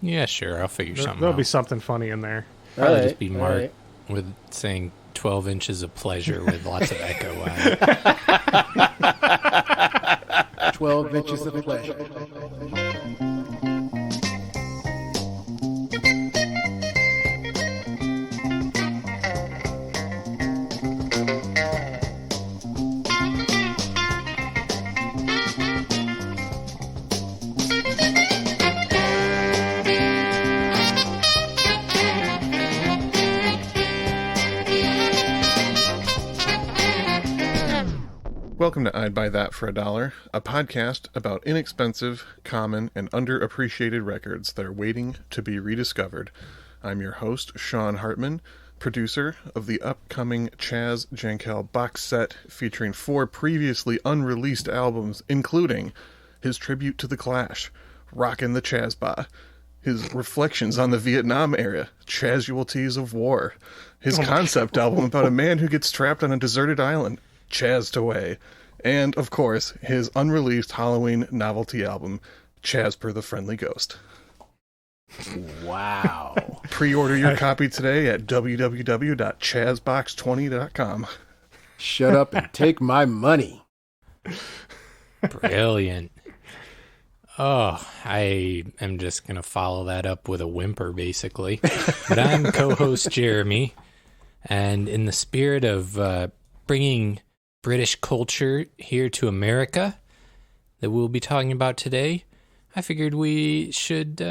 Yeah, sure. I'll figure something There'll out. be something funny in there. Probably just be Mark with saying 12 inches of pleasure with lots of echo on it. 12 inches of pleasure. Welcome to I'd Buy That for $1, a podcast about inexpensive, common, and underappreciated records that are waiting to be rediscovered. I'm your host, Sean Hartman, producer of the upcoming Chaz Jankel box set featuring 4 previously unreleased albums, including his tribute to The Clash, Rockin' the Chazba, his reflections on the Vietnam era, Chazualties of War, his concept album about a man who gets trapped on a deserted island, Chazed Away, and, of course, his unreleased Halloween novelty album, Chazper the Friendly Ghost. Wow. Pre-order your copy today at www.chazbox20.com. Shut up and take my money. Brilliant. Oh, I am just going to follow that up with a whimper, basically. But I'm co-host Jeremy, and in the spirit of bringing British culture here to America that we'll be talking about today, I figured we should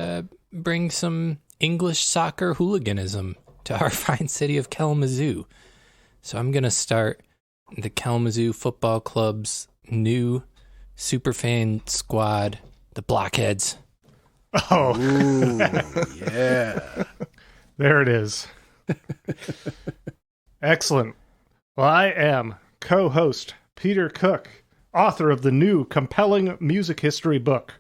bring some English soccer hooliganism to our fine city of Kalamazoo. So I'm going to start the Kalamazoo Football Club's new superfan squad, the Blockheads. Oh, Ooh, yeah. there it is. Excellent. Well, I am co-host Peter Cook, author of the new compelling music history book,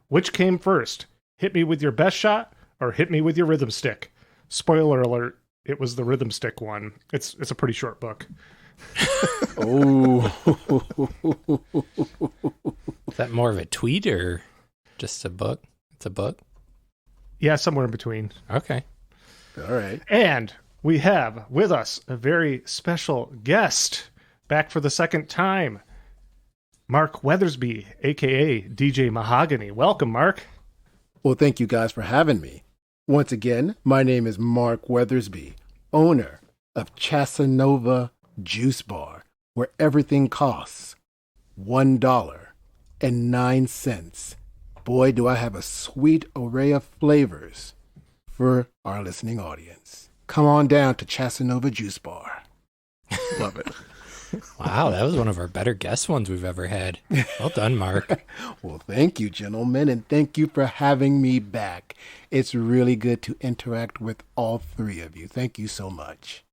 Which Came First? Hit Me With Your Best Shot or Hit Me With Your Rhythm Stick? Spoiler alert, it was the rhythm stick one. It's a pretty short book. Oh. Is that more of a tweet or just a book? It's a book? Yeah, somewhere in between. Okay. All right. And we have with us a very special guest, back for the second time, Mark Weathersby, a.k.a. DJ Mahogany. Welcome, Mark. Well, thank you guys for having me. Once again, my name is Mark Weathersby, owner of Chasanova Juice Bar, where everything costs $1.09. Boy, do I have a sweet array of flavors for our listening audience. Come on down to Chasanova Juice Bar. Love it. Wow, that was one of our better guest ones we've ever had. Well done, Mark. Well, thank you, gentlemen, and thank you for having me back. It's really good to interact with all 3 of you. Thank you so much.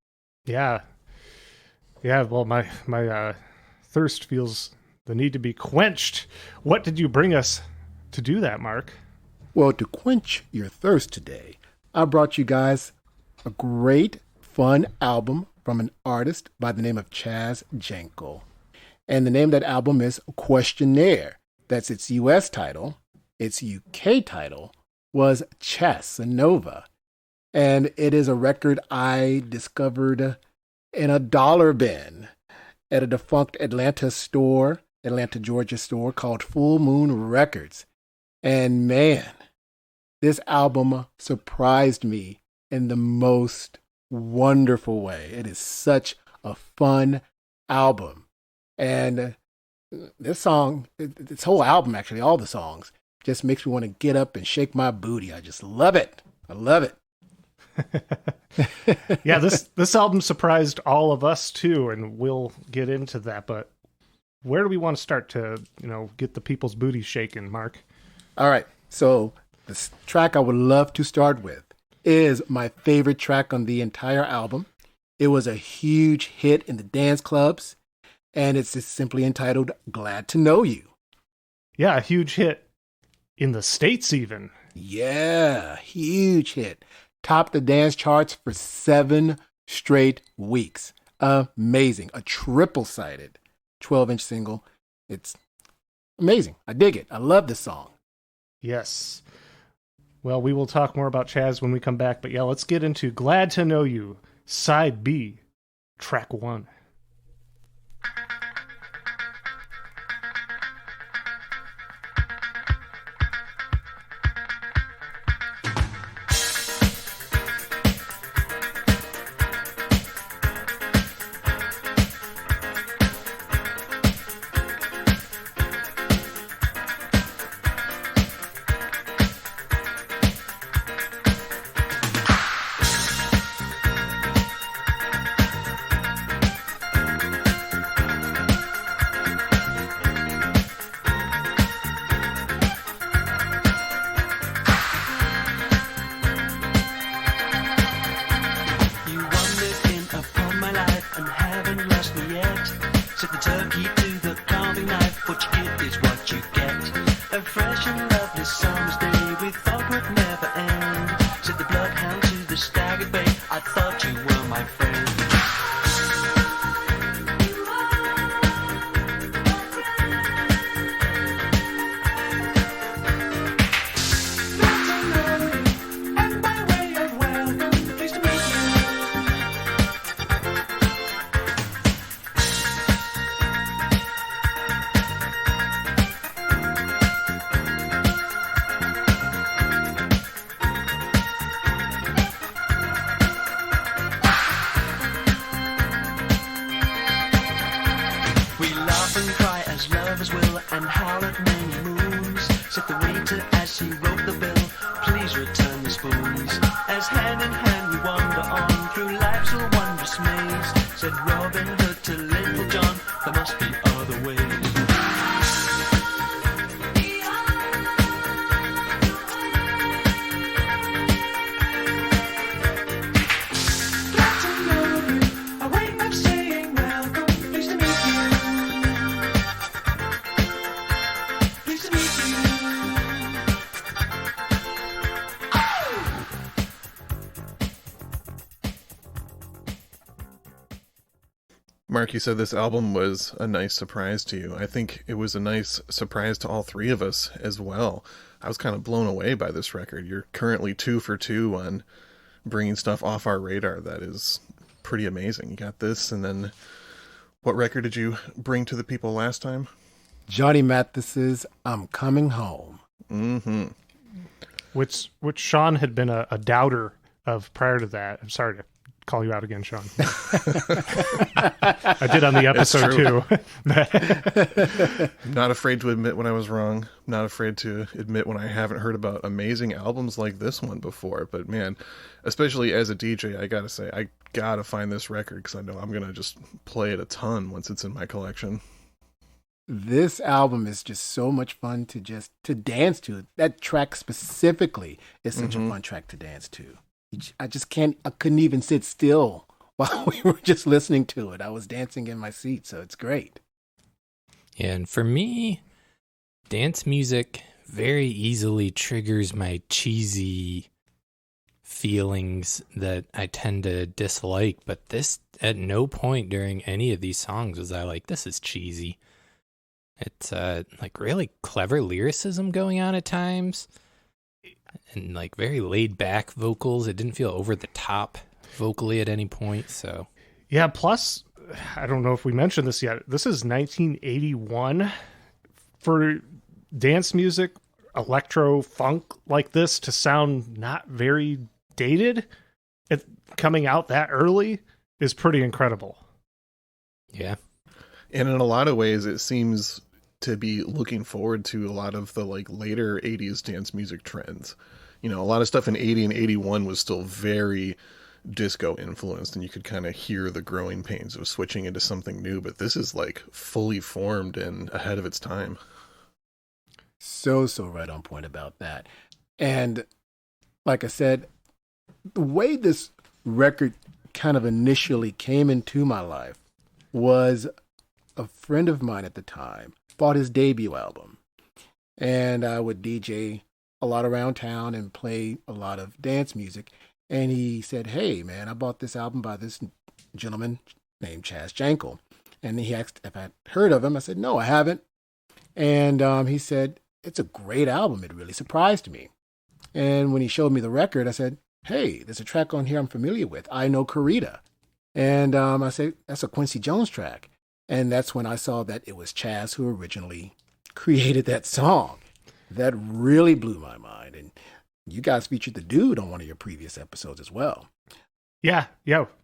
Yeah. Yeah, well, my thirst feels the need to be quenched. What did you bring us to do that, Mark? Well, to quench your thirst today, I brought you guys a great, fun album from an artist by the name of Chaz Jankel. And the name of that album is Questionnaire. That's its U.S. title. Its UK title was Chasanova. And it is a record I discovered in a dollar bin at a defunct Atlanta, Georgia store called Full Moon Records. And man, this album surprised me in the most wonderful way. It is such a fun album. And this whole album, actually, all the songs, just makes me want to get up and shake my booty. I just love it. I love it. Yeah, this album surprised all of us too, and we'll get into that. But where do we want to start to, get the people's booties shaking, Mark? All right. So the track I would love to start with is my favorite track on the entire album. It was a huge hit in the dance clubs, and it's just simply entitled Glad to Know You. Yeah, a huge hit in the States even. Yeah, huge hit. Topped the dance charts for 7 straight weeks. Amazing. A triple-sided 12-inch single. It's amazing. I dig it. I love this song. Yes. Well, we will talk more about Chaz when we come back, but yeah, let's get into Glad to Know You, Side B, Track 1. Mark, you said this album was a nice surprise to you. I think it was a nice surprise to all three of us as well. I was kind of blown away by this record. You're currently 2 for 2 on bringing stuff off our radar. That is pretty amazing. You got this, and then what record did you bring to the people last time? Johnny Mathis's I'm Coming Home. Mm-hmm. Which Sean had been a doubter of prior to that. I'm sorry to call you out again, Sean. I did on the episode too. I'm not afraid to admit when I was wrong. I'm not afraid to admit when I haven't heard about amazing albums like this one before. But man, especially as a DJ, I gotta say, I gotta find this record because I know I'm gonna just play it a ton once it's in my collection. This album is just so much fun to dance to. That track specifically is such a fun track to dance to. I couldn't even sit still while we were just listening to it. I was dancing in my seat, so it's great. Yeah, and for me, dance music very easily triggers my cheesy feelings that I tend to dislike, but this, at no point during any of these songs was I like, this is cheesy. It's like really clever lyricism going on at times. And like very laid back vocals. It didn't feel over the top vocally at any point. So yeah, plus I don't know if we mentioned this yet. This is 1981. For dance music, electro funk like this to sound not very dated, coming out that early is pretty incredible. Yeah. And in a lot of ways it seems to be looking forward to a lot of the like later 80s dance music trends. You know, a lot of stuff in 80 and 81 was still very disco influenced, and you could kind of hear the growing pains of switching into something new, but this is like fully formed and ahead of its time. So right on point about that. And like I said, the way this record kind of initially came into my life was a friend of mine at the time bought his debut album, and I would DJ a lot around town and play a lot of dance music. And he said, "Hey man, I bought this album by this gentleman named Chaz Jankel." And he asked if I'd heard of him. I said, "No, I haven't." And he said, "It's a great album. It really surprised me." And when he showed me the record, I said, hey, there's a track on here I'm familiar with. I Know Corrida. And I said, that's a Quincy Jones track. And that's when I saw that it was Chaz who originally created that song. That really blew my mind. And you guys featured the dude on one of your previous episodes as well. Yeah.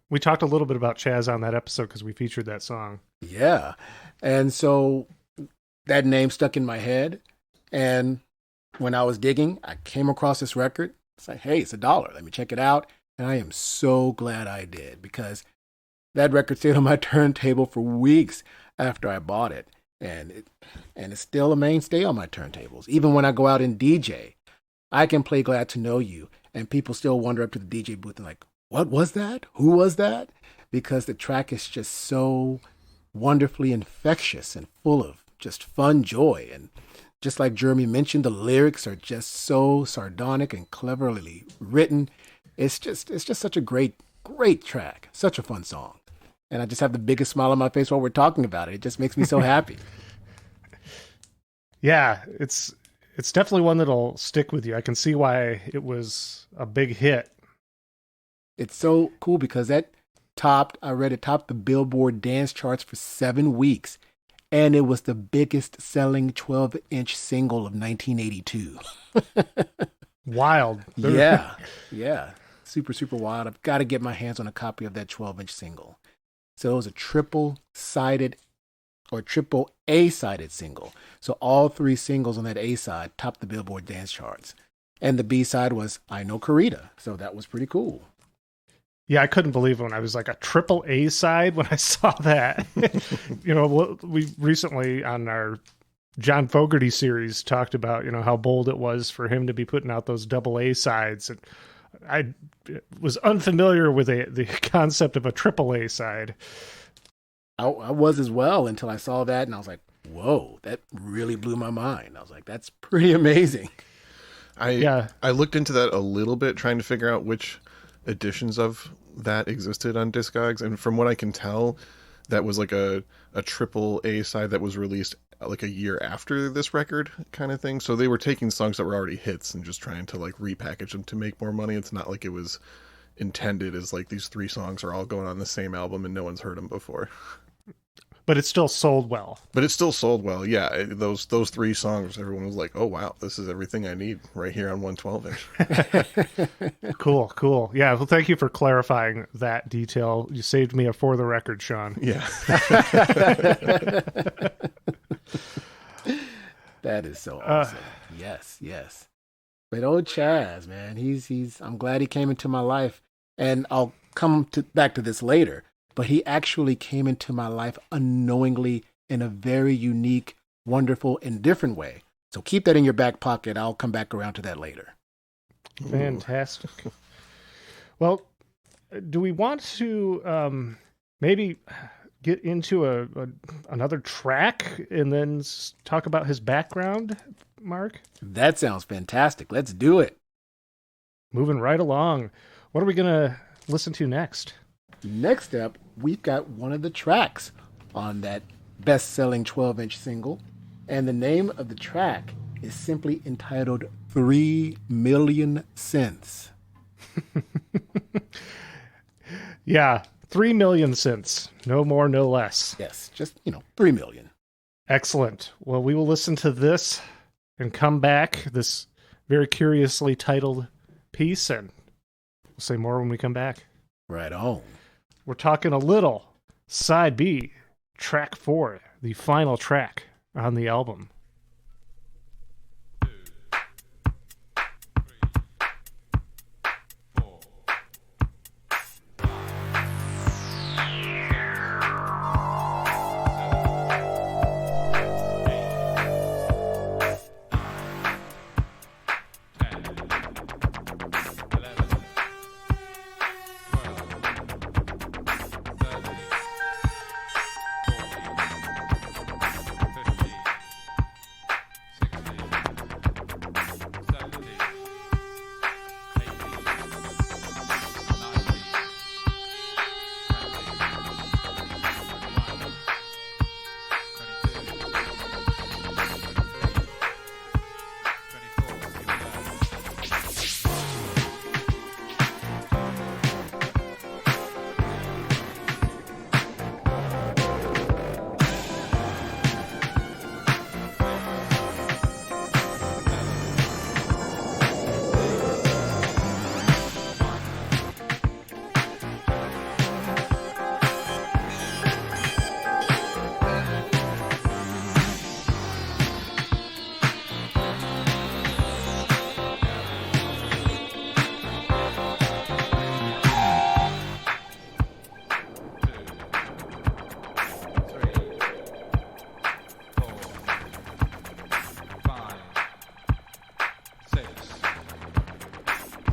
We talked a little bit about Chaz on that episode because we featured that song. Yeah. And so that name stuck in my head. And when I was digging, I came across this record. It's like, hey, it's $1. Let me check it out. And I am so glad I did, because that record stayed on my turntable for weeks after I bought it. And it's still a mainstay on my turntables. Even when I go out and DJ, I can play Glad to Know You, and people still wander up to the DJ booth and like, what was that? Who was that? Because the track is just so wonderfully infectious and full of just fun joy. And just like Jeremy mentioned, the lyrics are just so sardonic and cleverly written. It's just such a great track. Such a fun song. And I just have the biggest smile on my face while we're talking about it. It just makes me so happy. Yeah, it's definitely one that'll stick with you. I can see why it was a big hit. It's so cool because it topped the Billboard dance charts for 7 weeks. And it was the biggest selling 12-inch single of 1982. Wild. Yeah. Super, super wild. I've got to get my hands on a copy of that 12-inch single. So it was a triple A-sided single. So all 3 singles on that A side topped the Billboard dance charts. And the B side was I Know Corrida. So that was pretty cool. Yeah, I couldn't believe it when I was like a triple A side when I saw that. We recently on our John Fogerty series talked about, how bold it was for him to be putting out those double A sides. And I was unfamiliar with the concept of a triple A side. I was as well until I saw that, and I was like, whoa, that really blew my mind. I was like, that's pretty amazing. I looked into that a little bit, trying to figure out which editions of that existed on Discogs, and from what I can tell, that was like a triple A side that was released like a year after this record kind of thing. So they were taking songs that were already hits and just trying to like repackage them to make more money. It's not like it was intended as like these 3 songs are all going on the same album and no one's heard them before. But it still sold well. Yeah. Those 3 songs, everyone was like, oh wow, this is everything I need right here on 112-inch. Cool. Yeah, well, thank you for clarifying that detail. You saved me a for the record, Sean. Yeah. That is so awesome. Yes. But old Chaz, man, I'm glad he came into my life, and I'll come back to this later. But he actually came into my life unknowingly in a very unique, wonderful, and different way. So keep that in your back pocket. I'll come back around to that later. Fantastic. Well, do we want to maybe get into another track and then talk about his background, Mark? That sounds fantastic. Let's do it. Moving right along. What are we going to listen to next? Next up, we've got one of the tracks on that best-selling 12-inch single, and the name of the track is simply entitled 3 Million Cents. Yeah, 3 million cents. No more, no less. Yes, just, 3 million. Excellent. Well, we will listen to this and come back, this very curiously titled piece, and we'll say more when we come back. Right on. We're talking a little Side B, track 4, the final track on the album.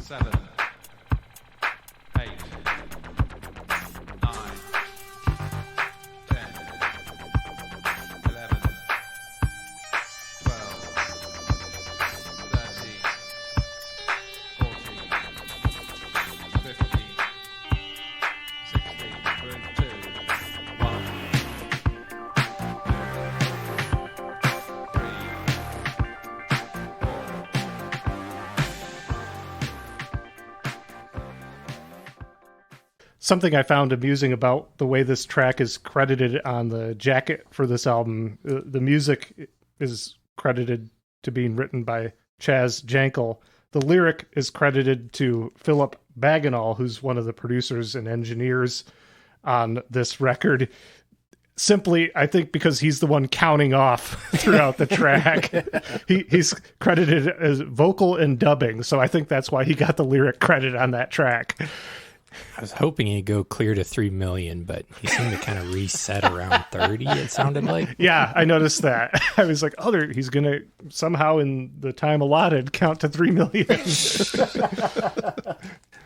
7, 8, 9, 10, 11, 12, 13, 14, 15, 16, 2, 1, 3, 4. Something I found amusing about the way this track is credited on the jacket for this album, the music is credited to being written by Chaz Jankel. The lyric is credited to Philip Bagenal, who's one of the producers and engineers on this record. Simply, I think because he's the one counting off throughout the track. He's credited as vocal and dubbing, so I think that's why he got the lyric credit on that track. I was hoping he'd go clear to 3 million, but he seemed to kind of reset around 30, it sounded like. Yeah, I noticed that. I was like, he's going to somehow in the time allotted count to 3 million.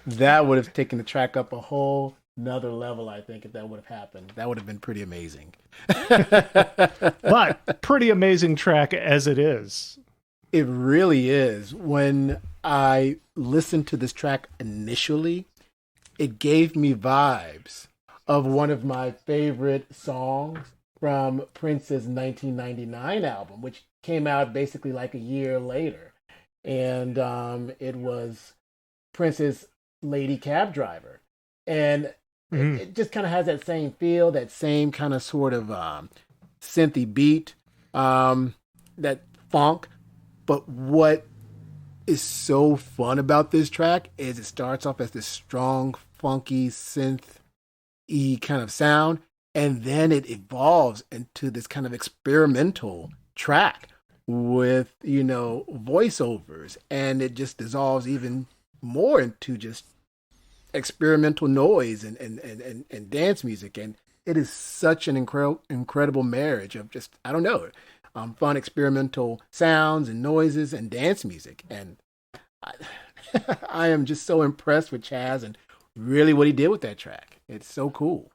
That would have taken the track up a whole another level, I think, if that would have happened. That would have been pretty amazing. But pretty amazing track as it is. It really is. When I listened to this track initially, it gave me vibes of one of my favorite songs from Prince's 1999 album, which came out basically like a year later. And it was Prince's Lady Cab Driver. And it just kind of has that same feel, that same kind of sort of synthy beat, that funk. But what is so fun about this track is it starts off as this strong, funky synth-y kind of sound, and then it evolves into this kind of experimental track with, voiceovers, and it just dissolves even more into just experimental noise and dance music, and it is such an incredible marriage of just, I don't know, fun experimental sounds and noises and dance music, and I am just so impressed with Chaz and really what he did with that track. It's so cool.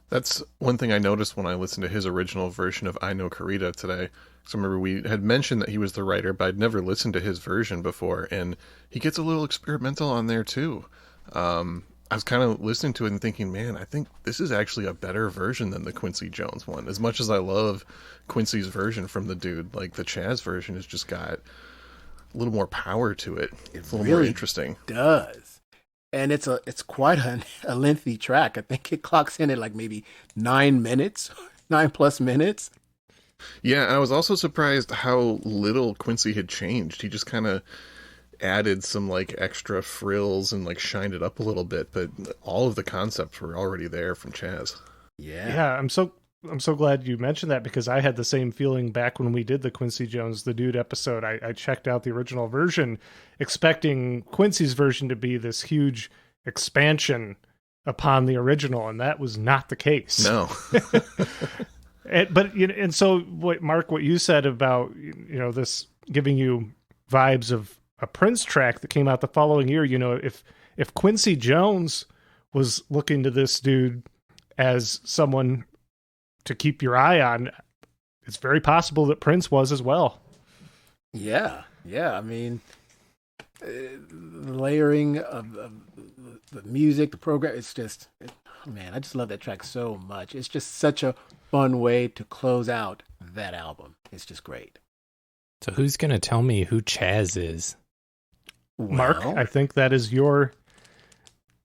That's one thing I noticed when I listened to his original version of I Know Corrida today. So I remember we had mentioned that he was the writer, but I'd never listened to his version before, and he gets a little experimental on there too. I was kind of listening to it and thinking, man, I think this is actually a better version than the Quincy Jones one. As much as I love Quincy's version from the dude, like the Chaz version has just got a little more power to it. It's a little more interesting. Does. And it's quite a lengthy track. I think it clocks in at like maybe 9 minutes, 9+ minutes. Yeah, and I was also surprised how little Quincy had changed. He just kind of added some like extra frills and like shined it up a little bit, but all of the concepts were already there from Chaz. Yeah, I'm so glad you mentioned that, because I had the same feeling back when we did the Quincy Jones the Dude episode. I checked out the original version expecting Quincy's version to be this huge expansion upon the original, and that was not the case. No. And so what, Mark, what you said about this giving you vibes of a Prince track that came out the following year, if Quincy Jones was looking to this dude as someone to keep your eye on, it's very possible that Prince was as well. Yeah. I mean, the layering of the music, the program, it's just, man, I just love that track so much. It's just such a fun way to close out that album. It's just great. So who's going to tell me who Chaz is? Mark, I think that is your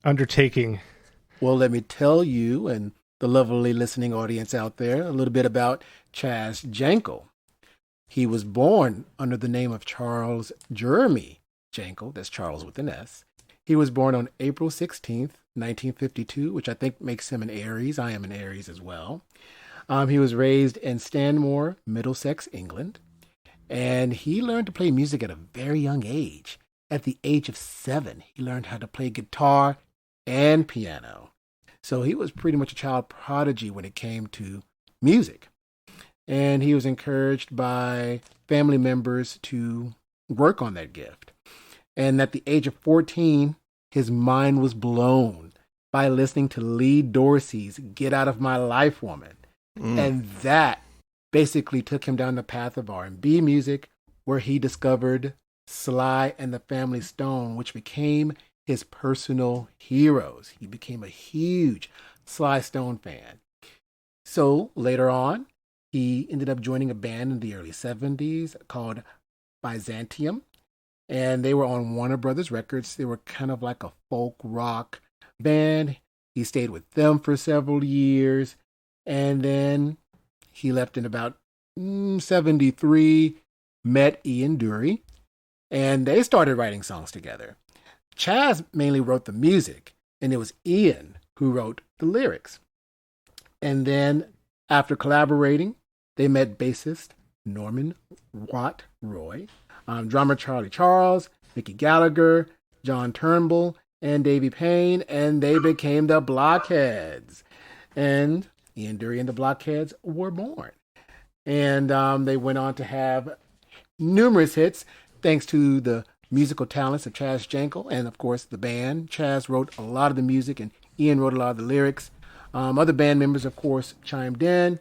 undertaking. Well, let me tell you and the lovely listening audience out there a little bit about Chaz Jankel. He was born under the name of Charles Jeremy Jankel. That's Charles with an S. He was born on April 16th, 1952, which I think makes him an Aries. I am an Aries as well. He was raised in Stanmore, Middlesex, England. And he learned to play music at a very young age. At the age of 7, he learned how to play guitar and piano. So he was pretty much a child prodigy when it came to music. And he was encouraged by family members to work on that gift. And at the age of 14, his mind was blown by listening to Lee Dorsey's Get Out of My Life Woman. And that basically took him down the path of R&B music, where he discovered Sly and the Family Stone, which became his personal heroes. He became a huge Sly Stone fan. So later on, he ended up joining a band in the early 70s called Byzantium. And they were on Warner Brothers Records. They were kind of like a folk rock band. He stayed with them for several years. And then he left in about 73, met Ian Dury, and they started writing songs together. Chaz mainly wrote the music, and it was Ian who wrote the lyrics. And then after collaborating, they met bassist Norman Watt Roy, drummer Charlie Charles, Mickey Gallagher, John Turnbull, and Davy Payne, and they became the Blockheads. And Ian Dury and the Blockheads were born. And they went on to have numerous hits thanks to the musical talents of Chaz Jankel and, of course, the band. Chaz wrote a lot of the music and Ian wrote a lot of the lyrics. Other band members, of course, chimed in.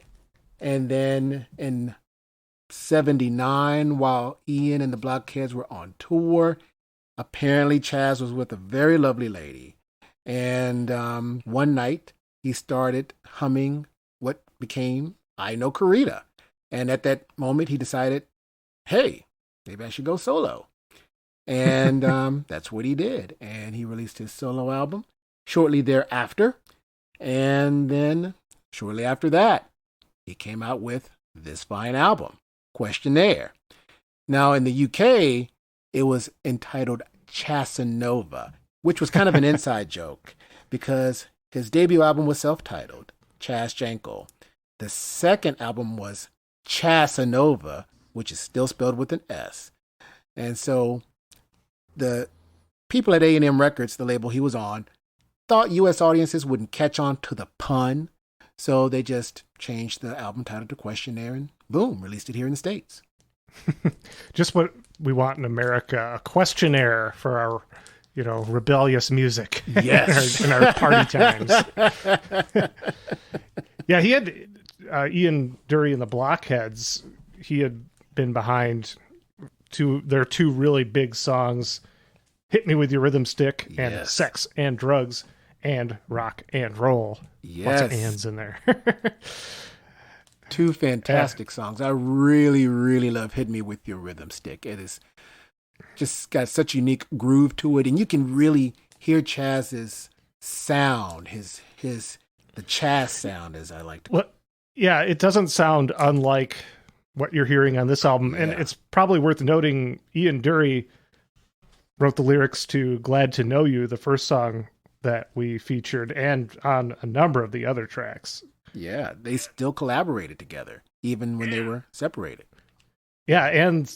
And then in 79, while Ian and the Blockheads were on tour, apparently Chaz was with a very lovely lady. And one night, he started humming what became I Know Corita. And at that moment, he decided, hey, maybe I should go solo. And that's what he did. And he released his solo album shortly thereafter. And then shortly after that, he came out with this fine album, Questionnaire. Now, in the UK, it was entitled Chassanova, which was kind of an inside joke because his debut album was self-titled, Chaz Jankel. The second album was Chassanova, which is still spelled with an S. And so the people at A&M Records, the label he was on, thought U.S. audiences wouldn't catch on to the pun. So they just changed the album title to Questionnaire and boom, released it here in the States. Just what we want in America, a questionnaire for our, rebellious music. Yes. in our party times. Yeah, he had Ian Dury and the Blockheads. He had been behind their two really big songs, Hit Me With Your Rhythm Stick and Yes. Sex and Drugs and Rock and Roll. Yes. Lots of ands in there. Two fantastic songs. I really, really love Hit Me With Your Rhythm Stick. It is just got such unique groove to it. And you can really hear Chaz's sound, the Chaz sound, as I like to call it. Well, yeah, it doesn't sound unlike what you're hearing on this album. And Yeah. it's probably worth noting Ian Dury wrote the lyrics to Glad to Know You, the first song that we featured, and on a number of the other tracks. Yeah, they still collaborated together, even when they were separated. Yeah, and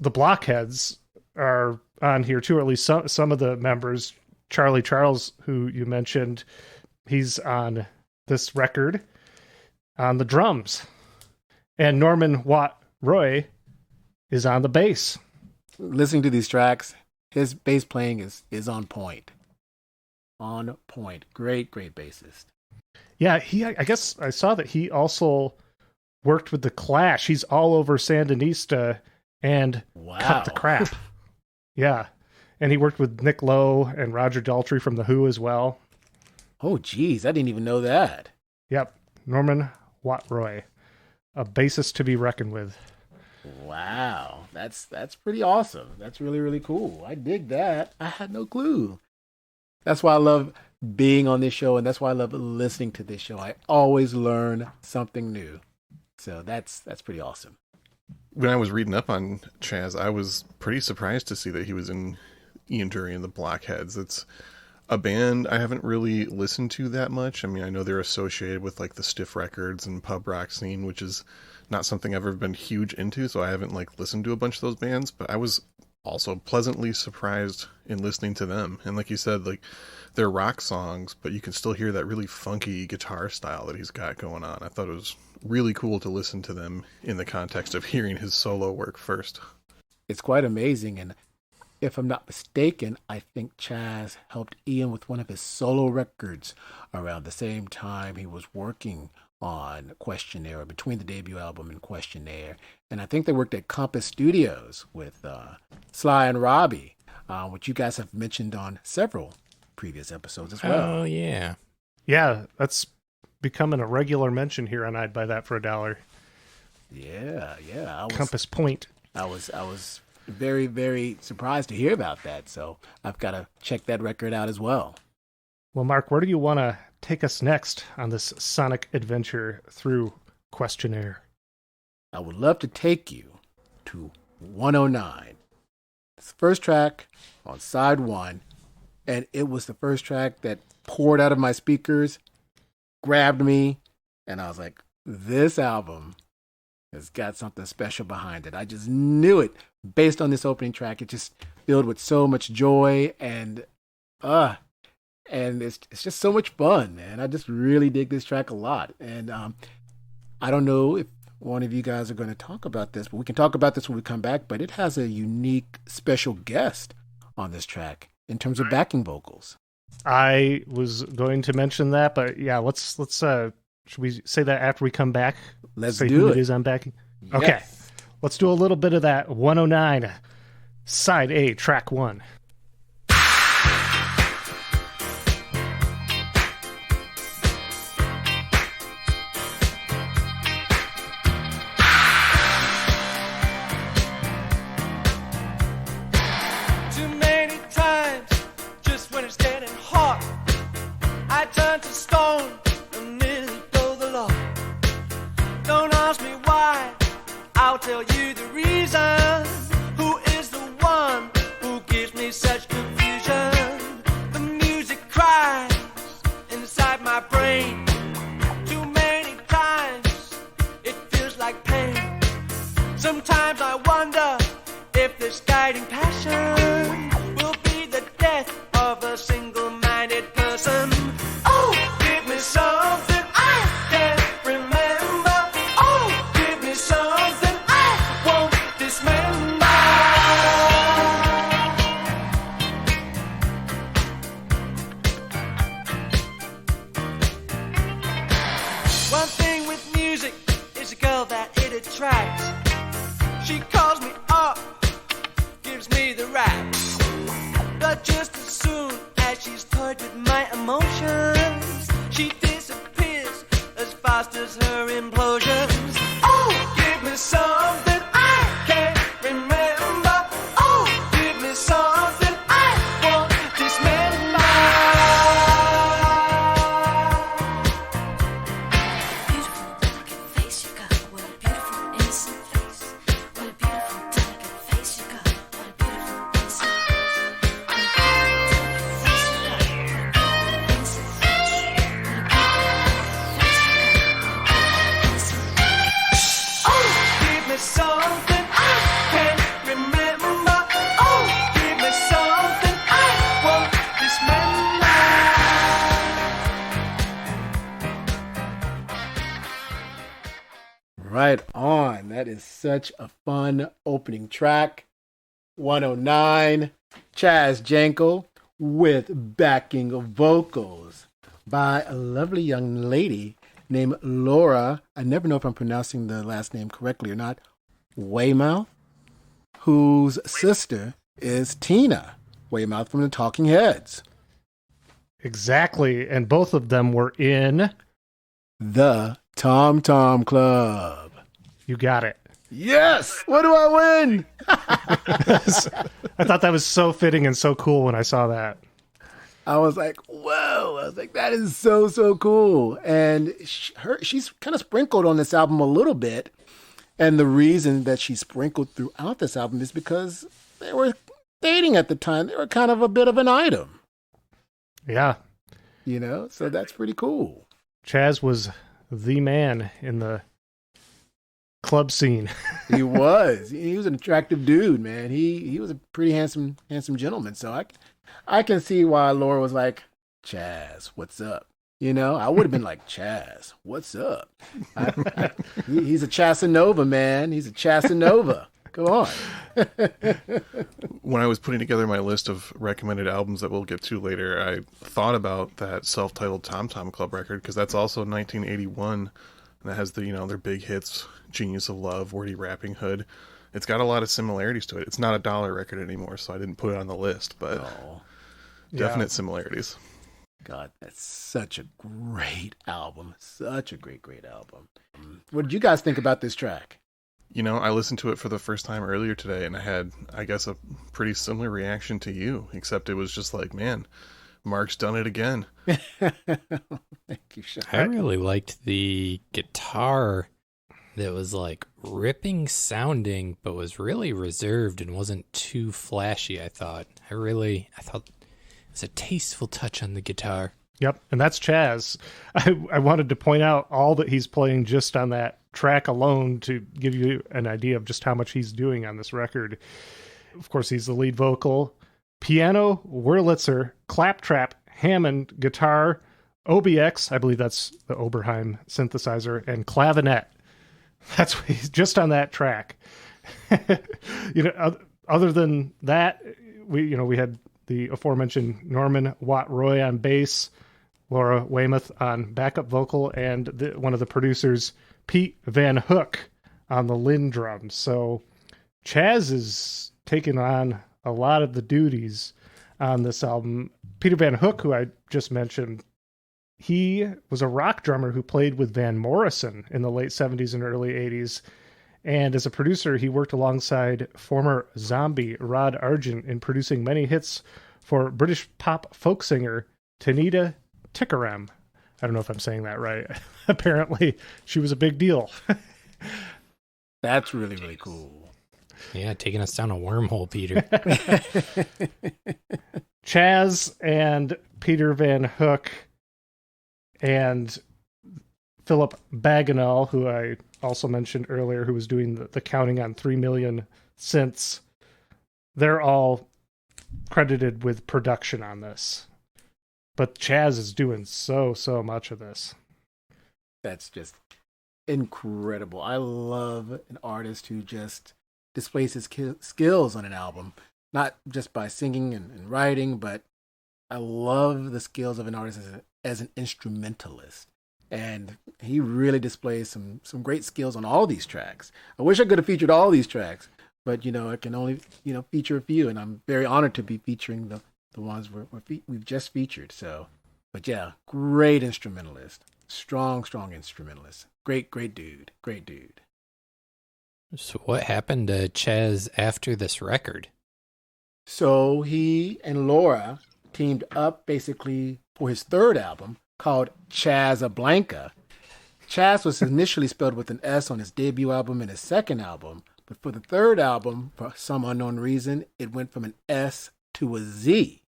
the Blockheads are on here too, or at least some of the members. Charlie Charles, who you mentioned, he's on this record on the drums. And Norman Watt Roy is on the bass. Listening to these tracks, his bass playing is on point. On point. Great, great bassist. Yeah, I guess I saw that he also worked with The Clash. He's all over Sandinista and Wow. Cut the Crap. Yeah. And he worked with Nick Lowe and Roger Daltrey from The Who as well. Oh, geez, I didn't even know that. Yep. Norman Watt Roy, a bassist to be reckoned with. Wow, that's pretty awesome. That's really, really cool. I dig that. I had no clue. That's why I love being on this show, and that's why I love listening to this show. I always learn something new. So that's pretty awesome. When I was reading up on Chaz, I was pretty surprised to see that he was in Ian Dury and the Blockheads. It's a band I haven't really listened to that much. I mean, I know they're associated with like the stiff records and pub rock scene, which is not something I've ever been huge into, so I haven't like listened to a bunch of those bands, but I was also pleasantly surprised in listening to them. And like you said, like they're rock songs, but you can still hear that really funky guitar style that he's got going on. I thought it was really cool to listen to them in the context of hearing his solo work first. It's quite amazing, and if I'm not mistaken, I think Chaz helped Ian with one of his solo records around the same time he was working on Questionnaire, between the debut album and Questionnaire. And I think they worked at Compass Studios with Sly and Robbie, which you guys have mentioned on several previous episodes as well. Oh, yeah. Yeah, that's becoming a regular mention here on I'd Buy That for $1. Yeah. Compass Point. I was very, very surprised to hear about that. So I've got to check that record out as well. Well, Mark, where do you want to take us next on this sonic adventure through Questionnaire? I would love to take you to 109. It's the first track on side 1, and it was the first track that poured out of my speakers, grabbed me, and I was like, this album has got something special behind it. I just knew it based on this opening track. It just filled with so much joy and it's just so much fun, man. I just really dig this track a lot. And I don't know if one of you guys are going to talk about this, but we can talk about this when we come back. But it has a unique special guest on this track in terms of backing vocals. I was going to mention that, but yeah, let's should we say that after we come back? Let's say do who it. it is on backing. Yes. Okay, let's do a little bit of that 109, side A, track 1. Too many times, just when it's getting hot, I turn to stone and nearly blow the lot. Don't ask me why, I'll tell you the reason. Who is the one who gives me such confusion? The music cries inside my brain. Too many times, it feels like pain. Sometimes I wonder if this guiding passion will be the death of a single-minded person. Oh, give me something I can't remember. Oh, give me something I won't dismember. One thing with music is a girl that it attracts. She calls me up, gives me the raps. But just as soon as she's toyed with my emotions, she disappears as fast as her implosions. Oh, give me something I can't remember. Oh, give me something I won't dismember. Beautiful, delicate face you got. What a beautiful, innocent face. What a beautiful, delicate face you got. What a beautiful, innocent face. What a beautiful, delicate face you got. What a beautiful, innocent face. What a beautiful face you got. What a beautiful, innocent face. Oh, give me something I can't remember. Oh, give me something I won't dismember. Right on. That is such a fun opening track. 109, Chaz Jankel with backing vocals by a lovely young lady named Laura. I never know if I'm pronouncing the last name correctly or not. Weymouth, whose sister is Tina Weymouth from the Talking Heads. Exactly, and both of them were in. The Tom Tom Club. You got it. Yes! What do I win? I thought that was so fitting and so cool when I saw that. I was like, whoa. I was like, that is so, so cool. And she's kind of sprinkled on this album a little bit. And the reason that she sprinkled throughout this album is because they were dating at the time. They were kind of a bit of an item, Yeah, you know? So that's pretty cool. Chaz was the man in the club scene. He was. He was an attractive dude, man. He was a pretty handsome gentleman. So I can see why Laura was like, Chaz, what's up? You know, I would have been like, Chaz, what's up? He's a Chasanova, man. He's a Chasanova. Go on. When I was putting together my list of recommended albums that we'll get to later, I thought about that self-titled Tom Tom Club record, because that's also 1981, and that has the, their big hits, Genius of Love, Wordy Rapping Hood. It's got a lot of similarities to it. It's not a dollar record anymore, so I didn't put it on the list, but definite similarities. God, that's such a great album. Such a great album. What did you guys think about this track? I listened to it for the first time earlier today, and I had, I guess, a pretty similar reaction to you, except it was just like, man, Mark's done it again. Thank you, Sean. I really liked the guitar that was like ripping sounding, but was really reserved and wasn't too flashy, I thought. I thought it was a tasteful touch on the guitar. Yep, and that's Chaz. I wanted to point out all that he's playing just on that track alone to give you an idea of just how much he's doing on this record. Of course, he's the lead vocal. Piano, Wurlitzer, claptrap, Hammond, guitar, OBX, I believe that's the Oberheim synthesizer, and clavinet. That's what he's just on that track. Other than that, we had the aforementioned Norman Watt Roy on bass, Laura Weymouth on backup vocal, and one of the producers, Pete Van Hook, on the Lynn drums. So Chaz is taking on a lot of the duties on this album. Peter Van Hook, who I just mentioned, he was a rock drummer who played with Van Morrison in the late 70s and early 80s. And as a producer, he worked alongside former Zombie Rod Argent in producing many hits for British pop folk singer Tanita Tikaram. I don't know if I'm saying that right. Apparently, she was a big deal. That's really, really cool. Yeah, taking us down a wormhole, Peter. Chaz and Peter Van Hook and Philip Bagenal, who I also mentioned earlier, who was doing the counting on 3 million synths, they're all credited with production on this. But Chaz is doing so much of this. That's just incredible. I love an artist who just displays his skills on an album, not just by singing and writing, but I love the skills of an artist as an instrumentalist. And he really displays some great skills on all these tracks. I wish I could have featured all these tracks, but I can only feature a few, and I'm very honored to be featuring the ones we've just featured. So, but yeah, great instrumentalist, strong instrumentalist, great dude. So what happened to Chaz after this record? So he and Laura teamed up basically for his third album called Chazablanca. Chaz was initially spelled with an S on his debut album and his second album, but for the third album, for some unknown reason, it went from an S to a Z.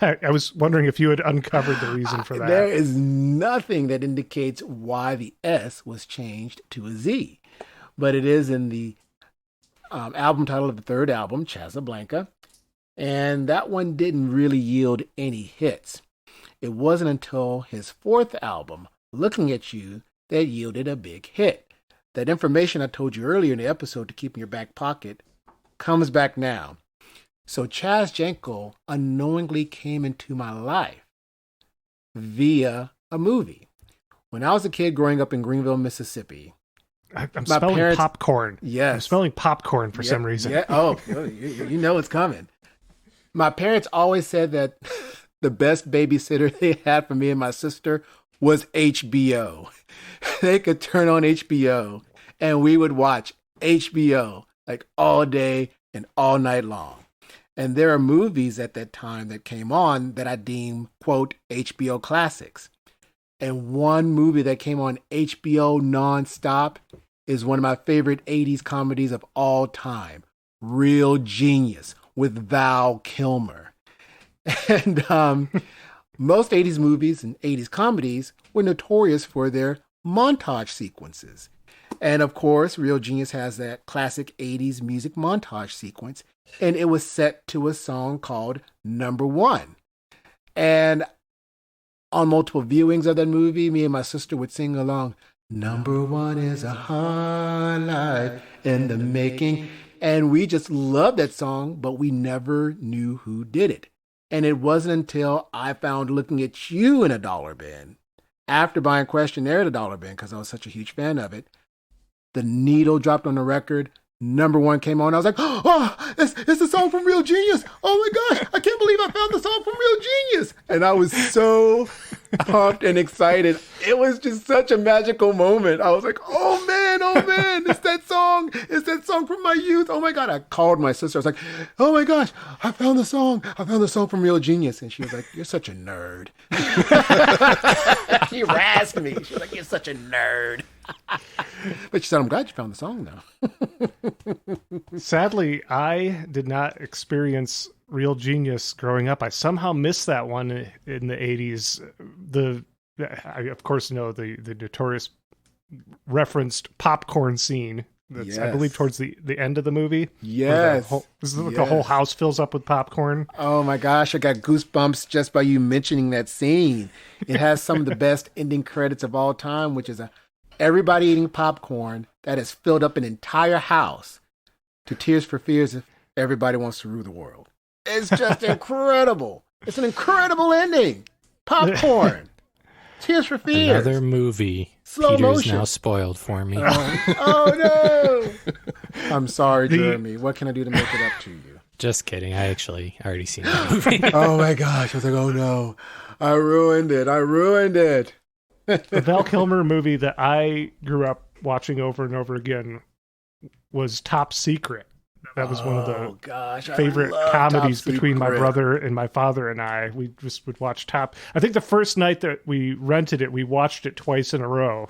I was wondering if you had uncovered the reason for that. There is nothing that indicates why the S was changed to a Z, but it is in the album title of the third album, Chazablanca, and that one didn't really yield any hits. It wasn't until his fourth album, Looking at You, that yielded a big hit. That information I told you earlier in the episode to keep in your back pocket comes back now. So Chaz Jankel unknowingly came into my life via a movie. When I was a kid growing up in Greenville, Mississippi, I'm smelling popcorn. Yes. I'm smelling popcorn for some reason. Yeah. Oh, you know it's coming. My parents always said that the best babysitter they had for me and my sister was HBO. They could turn on HBO and we would watch HBO like all day and all night long. And there are movies at that time that came on that I deem, quote, HBO classics. And one movie that came on HBO nonstop is one of my favorite 80s comedies of all time, Real Genius with Val Kilmer. And most 80s movies and 80s comedies were notorious for their montage sequences. And of course, Real Genius has that classic 80s music montage sequence, and it was set to a song called Number One. And on multiple viewings of that movie, me and my sister would sing along, Number One is a highlight in the making. And we just loved that song, but we never knew who did it. And it wasn't until I found Looking at You in a dollar bin, after buying Questionnaire at a dollar bin, because I was such a huge fan of it, the needle dropped on the record. Number one came on. I was like, oh, it's a song from Real Genius. Oh my gosh, I can't believe I found the song from Real Genius. And I was so pumped and excited. It was just such a magical moment. I was like, oh man, it's that song. It's that song from my youth. Oh my God. I called my sister. I was like, oh my gosh, I found the song. I found the song from Real Genius. And she was like, you're such a nerd. She razzed me. She was like, you're such a nerd. But she said, I'm glad you found the song now. Sadly, I did not experience Real Genius growing up. I somehow missed that one in the 80s. I, of course, know the notorious referenced popcorn scene. That's, Yes. I believe, towards the end of the movie. Yes. The whole house fills up with popcorn. Oh my gosh, I got goosebumps just by you mentioning that scene. It has some of the best ending credits of all time, which is everybody eating popcorn that has filled up an entire house to Tears for Fears if everybody wants to rule the world. It's just incredible. It's an incredible ending. Popcorn. Tears for Fears. Another movie. Slow Peter's motion. now spoiled for me. Oh no. I'm sorry, Jeremy. What can I do to make it up to you? Just kidding. I actually already seen that movie. Oh my gosh. I was like, oh no. I ruined it. The Val Kilmer movie that I grew up watching over and over again was Top Secret. That was one of the favorite comedies between my brother and my father and I. We just would watch Top. I think the first night that we rented it, we watched it twice in a row.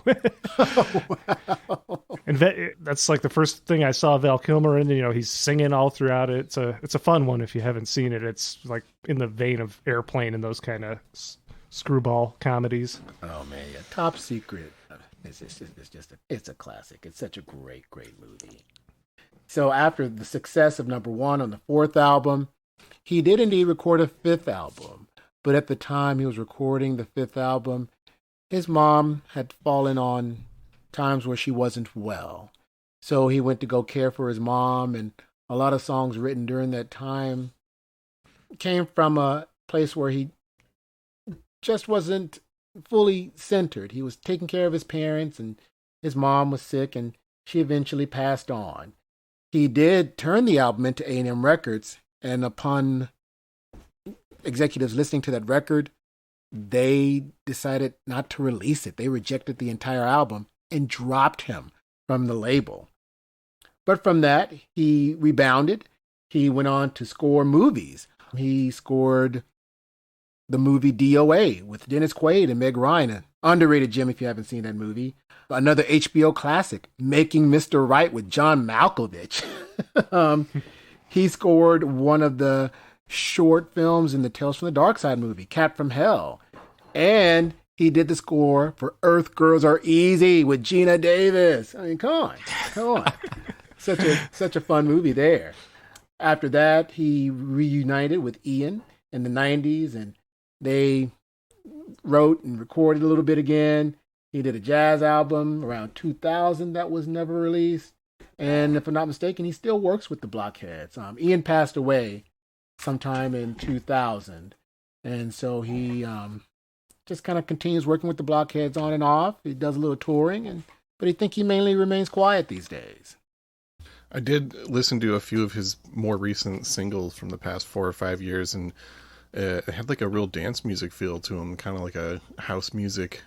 And that's like the first thing I saw Val Kilmer in. You know, he's singing all throughout it. It's a fun one if you haven't seen it. It's like in the vein of Airplane and those kind of screwball comedies. Oh man, yeah. Top Secret. It's a classic. It's such a great movie. So after the success of number one on the fourth album, he did indeed record a fifth album. But at the time he was recording the fifth album, his mom had fallen on times where she wasn't well. So he went to go care for his mom, and a lot of songs written during that time came from a place where he just wasn't fully centered. He was taking care of his parents, and his mom was sick, and she eventually passed on. He did turn the album into A&M Records, and upon executives listening to that record, they decided not to release it. They rejected the entire album and dropped him from the label. But from that, he rebounded. He went on to score movies. He scored the movie DOA with Dennis Quaid and Meg Ryan. An underrated gem if you haven't seen that movie. Another HBO classic, Making Mr. Right with John Malkovich. He scored one of the short films in the Tales from the Dark Side movie, Cat from Hell. And he did the score for Earth Girls Are Easy with Gina Davis. I mean, come on. Such a fun movie there. After that, he reunited with Ian in the 90s, and they wrote and recorded a little bit again. He did a jazz album around 2000 that was never released. And if I'm not mistaken, he still works with the Blockheads. Ian passed away sometime in 2000. And so he just kind of continues working with the Blockheads on and off. He does a little touring, but I think he mainly remains quiet these days. I did listen to a few of his more recent singles from the past 4 or 5 years, and it had like a real dance music feel to him, kind of like a house music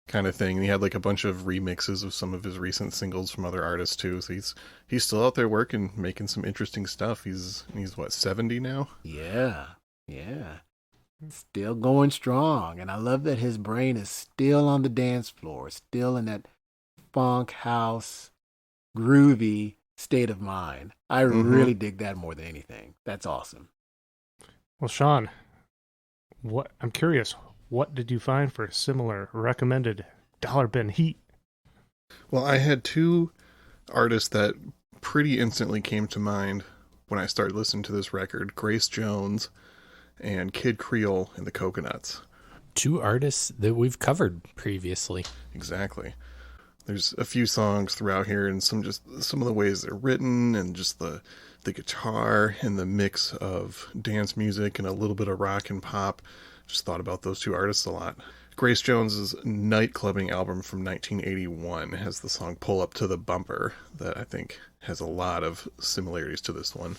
kind of thing. And he had like a bunch of remixes of some of his recent singles from other artists too. So he's still out there working, making some interesting stuff. He's what, 70 now? Yeah. Still going strong. And I love that his brain is still on the dance floor, still in that funk, house, groovy state of mind. I really dig that more than anything. That's awesome. Well, Sean, I'm curious, what did you find for similar recommended dollar bin heat? Well, I had two artists that pretty instantly came to mind when I started listening to this record, Grace Jones and Kid Creole and the Coconuts. Two artists that we've covered previously. Exactly. There's a few songs throughout here, and some of the ways they're written, and just the guitar and the mix of dance music and a little bit of rock and pop. Just thought about those two artists a lot. Grace Jones's nightclubbing album from 1981 has the song "Pull Up to the Bumper" that I think has a lot of similarities to this one.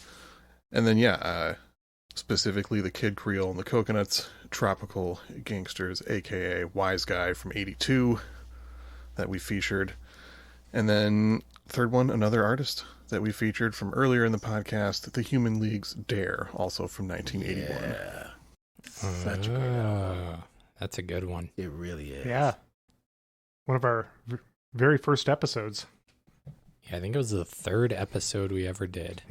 And then specifically the Kid Creole and the Coconuts, Tropical Gangsters, aka Wise Guy from '82 that we featured. And then third one, another artist that we featured from earlier in the podcast, the Human League's Dare, also from 1981. Yeah. Such a great album. That's a good one. It really is. Yeah. One of our very first episodes. Yeah, I think it was the third episode we ever did.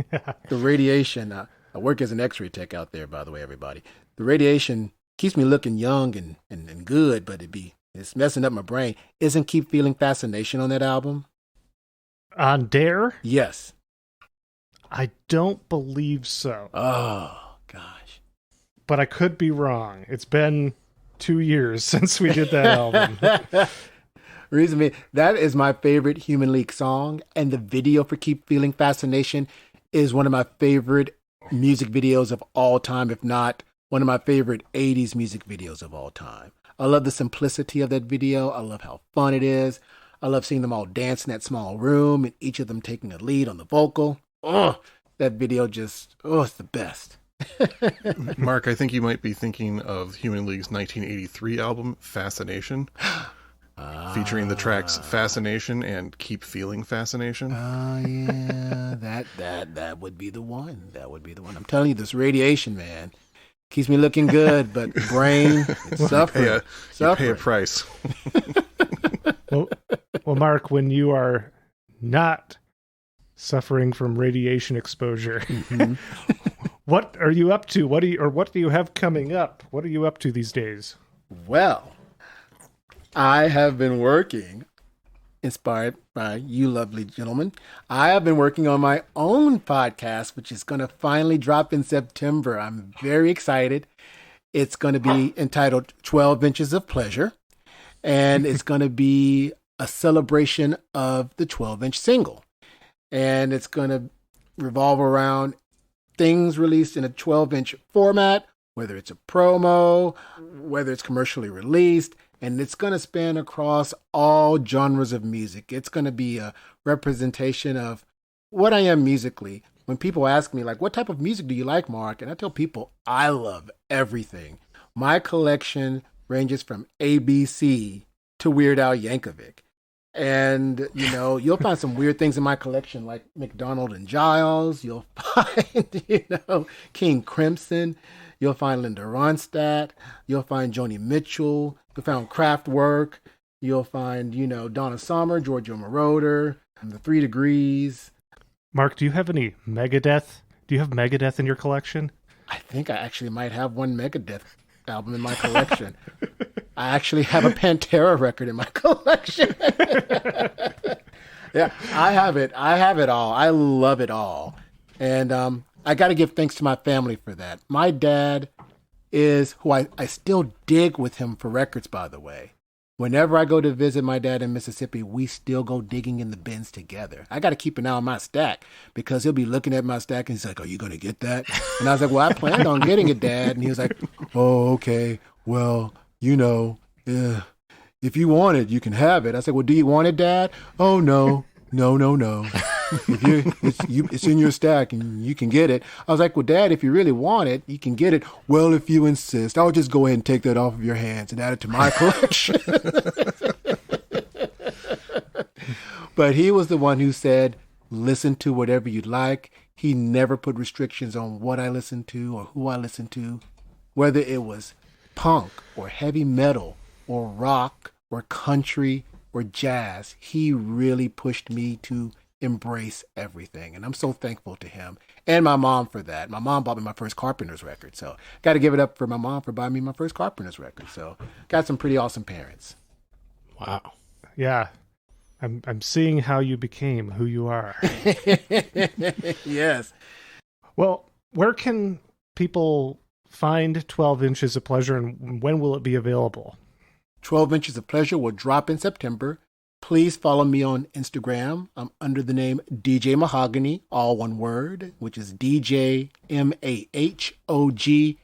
The radiation, I work as an x-ray tech out there, by the way, everybody. The radiation keeps me looking young and good, but it's messing up my brain. Isn't Keep Feeling Fascination on that album? On Dare? Yes. I don't believe so. Oh, gosh. But I could be wrong. It's been 2 years since we did that album. Reason being, that is my favorite Human League song, and the video for Keep Feeling Fascination is one of my favorite music videos of all time, if not one of my favorite 80s music videos of all time. I love the simplicity of that video. I love how fun it is. I love seeing them all dance in that small room and each of them taking a lead on the vocal. Oh, that video it's the best. Mark, I think you might be thinking of Human League's 1983 album, Fascination, featuring the tracks Fascination and Keep Feeling Fascination. Oh, yeah. that would be the one. That would be the one. I'm telling you, this radiation, man, keeps me looking good, but brain, it's suffering. You pay a price. Well, Mark, when you are not suffering from radiation exposure, what are you up to? What do you have coming up? What are you up to these days? Well, I have been working, inspired by you lovely gentlemen. I have been working on my own podcast, which is going to finally drop in September. I'm very excited. It's going to be entitled 12 Inches of Pleasure, and it's going to be a celebration of the 12-inch single. And it's going to revolve around things released in a 12-inch format, whether it's a promo, whether it's commercially released, and it's going to span across all genres of music. It's going to be a representation of what I am musically. When people ask me, like, what type of music do you like, Mark? And I tell people, I love everything. My collection ranges from ABC to Weird Al Yankovic. And, you'll find some weird things in my collection, like McDonald and Giles. You'll find, King Crimson. You'll find Linda Ronstadt. You'll find Joni Mitchell. You'll find Kraftwerk. You'll find, Donna Summer, Giorgio Moroder, The 3 Degrees. Mark, do you have any Megadeth? Do you have Megadeth in your collection? I think I actually might have one Megadeth album in my collection. I actually have a Pantera record in my collection. Yeah, I have it. I have it all. I love it all. And I got to give thanks to my family for that. My dad is who I still dig with him for records, by the way. Whenever I go to visit my dad in Mississippi, we still go digging in the bins together. I got to keep an eye on my stack because he'll be looking at my stack and he's like, "Are you going to get that?" And I was like, "Well, I planned on getting it, Dad." And he was like, "Oh, okay. Well, if you want it, you can have it." I said, "Well, do you want it, Dad?" "Oh, no. It's in your stack and you can get it." I was like, "Well, Dad, if you really want it, you can get it." "Well, if you insist, I'll just go ahead and take that off of your hands and add it to my collection." But he was the one who said, "Listen to whatever you like." He never put restrictions on what I listened to or who I listened to, whether it was punk or heavy metal or rock or country or jazz. He really pushed me to embrace everything. And I'm so thankful to him and my mom for that. My mom bought me my first Carpenters record. So got to give it up for my mom for buying me my first Carpenters record. So got some pretty awesome parents. Wow. Yeah. I'm seeing how you became who you are. Yes. Well, where can people find 12 Inches of Pleasure and when will it be available? 12 Inches of Pleasure will drop in September. Please follow me on Instagram. I'm under the name DJ Mahogany, all one word, which is DJ MAHOGANY.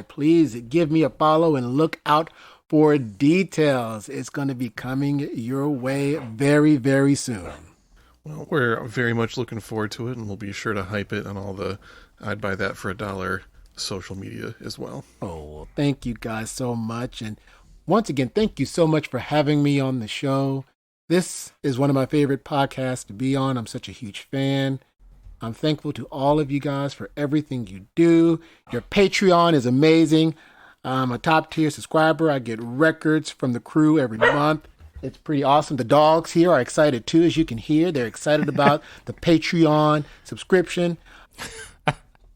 Please give me a follow and look out for details. It's going to be coming your way very, very soon. Well, we're very much looking forward to it, and we'll be sure to hype it on all the I'd Buy That for $1 social media as well. Oh, well, thank you guys so much. And once again, thank you so much for having me on the show. This is one of my favorite podcasts to be on. I'm such a huge fan. I'm thankful to all of you guys for everything you do. Your Patreon is amazing. I'm a top tier subscriber. I get records from the crew every month. It's pretty awesome. The dogs here are excited too, as you can hear. They're excited about the Patreon subscription.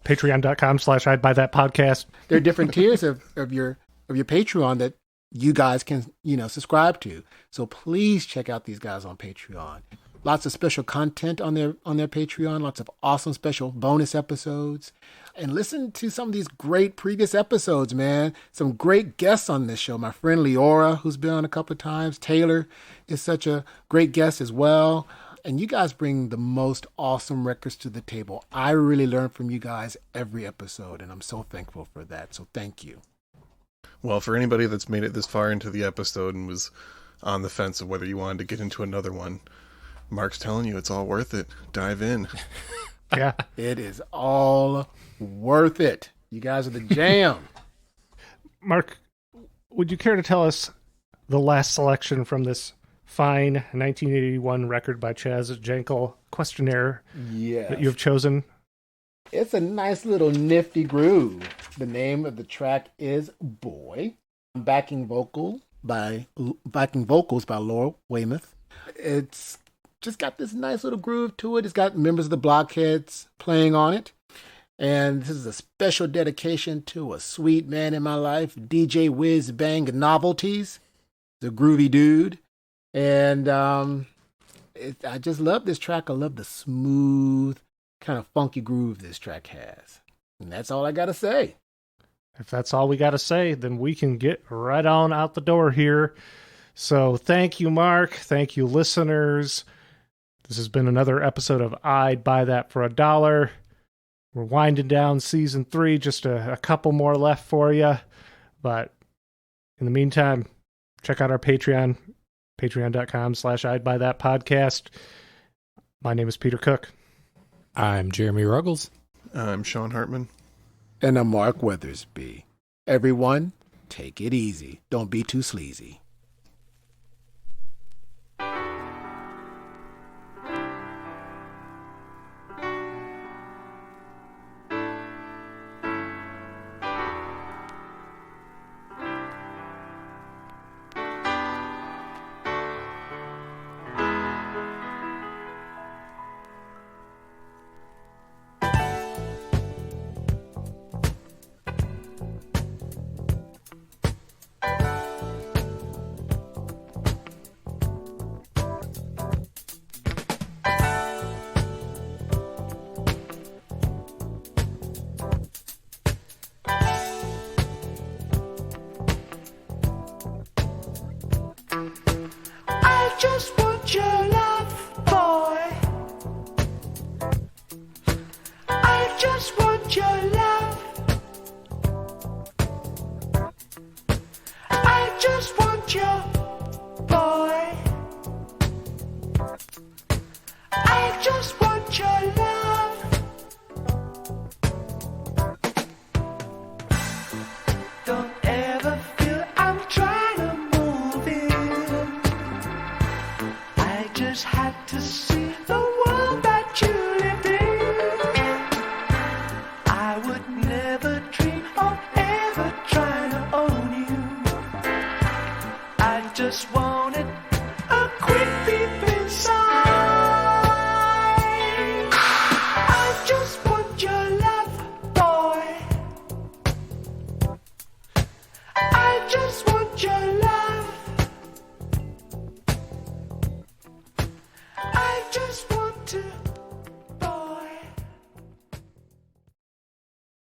Patreon.com/I'd Buy That podcast. There are different tiers of your Patreon that you guys can, subscribe to. So please check out these guys on Patreon. Lots of special content on their Patreon, lots of awesome special bonus episodes. And listen to some of these great previous episodes, man. Some great guests on this show. My friend Leora, who's been on a couple of times. Taylor is such a great guest as well. And you guys bring the most awesome records to the table. I really learn from you guys every episode, and I'm so thankful for that. So thank you. Well, for anybody that's made it this far into the episode and was on the fence of whether you wanted to get into another one, Mark's telling you it's all worth it. Dive in. Yeah. It is all worth it. You guys are the jam. Mark, would you care to tell us the last selection from this fine 1981 record by Chaz Jankel, Questionnaire, Yes. that you have chosen? It's a nice little nifty groove. The name of the track is Boy. Backing vocals by Laura Weymouth. It's just got this nice little groove to it. It's got members of the Blockheads playing on it. And this is a special dedication to a sweet man in my life, DJ Whiz Bang Novelties, the groovy dude. And I just love this track. I love the smooth, kind of funky groove this track has. And that's all I got to say. If that's all we got to say, then we can get right on out the door here. So thank you, Mark. Thank you, listeners. This has been another episode of I'd Buy That for $1. We're winding down season 3, just a couple more left for you. But in the meantime, check out our Patreon, patreon.com/I'd Buy That podcast. My name is Peter Cook. I'm Jeremy Ruggles. I'm Sean Hartman. And I'm Mark Weathersby. Everyone, take it easy. Don't be too sleazy. I just want your love, boy. I just want your love. I just want your boy. I just want your love. Don't ever feel I'm trying to move in. I just had to see the world that you lived in. I would never dream of ever trying to own you. I just wanted a quick peep inside. I just want your love, boy. I just want your love. I just want to